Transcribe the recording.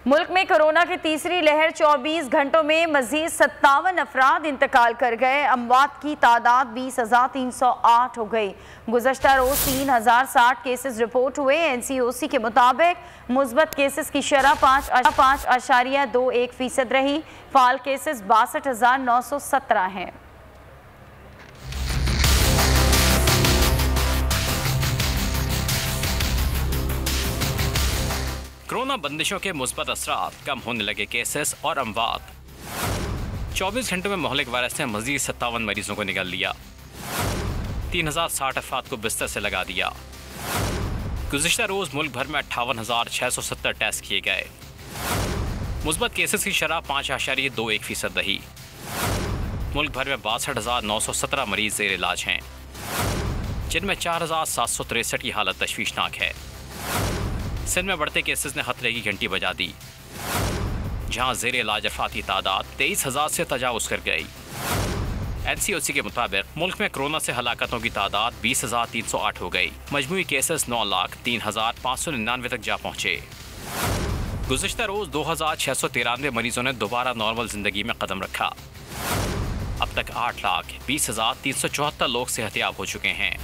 मुल्क में कोरोना की तीसरी लहर 24 घंटों में मजीद 57 अफराद इंतकाल कर गए। अमवात की तादाद 20,308 हो गई। गुज़श्ता रोज 3,060 केसेस रिपोर्ट हुए। NCOC के मुताबिक मुस्बत केसेस की शरह 5.21% रही। फाल केसेस 62,917 हैं। कोरोना बंदिशों के मुस्बत असरात, कम होने लगे केसेस और अमवात। 24 घंटों में मोहलिक वायरस ने मजीद 57 मरीजों को निगल लिया। 3,060 अफराद को बिस्तर से लगा दिया। गुज़िश्ता रोज मुल्क भर में 58,670 टेस्ट किए गए। मुस्बत केसेस की शरह 5.21% रही। मुल्क भर में 62,917 मरीज ज़ेर इलाज हैं, जिनमें 4,763 की हालत तशवीशनाक है। सिंध में बढ़ते केसेस ने खतरे की घंटी बजा दी, जहां ज़ेर इलाज अफराद की तादाद 23,000 से तजावुज़ कर गई। NCOC के मुताबिक मुल्क में कोरोना से हलाकतों की तादाद 20,308 हो गई। मजमूई केसेस 9,03,599 तक जा पहुँचे। गुज़श्ता रोज़ 2,693 मरीजों ने दोबारा नॉर्मल जिंदगी में कदम रखा। अब तक 8,20,374 लोग सेहतयाब हो चुके हैं।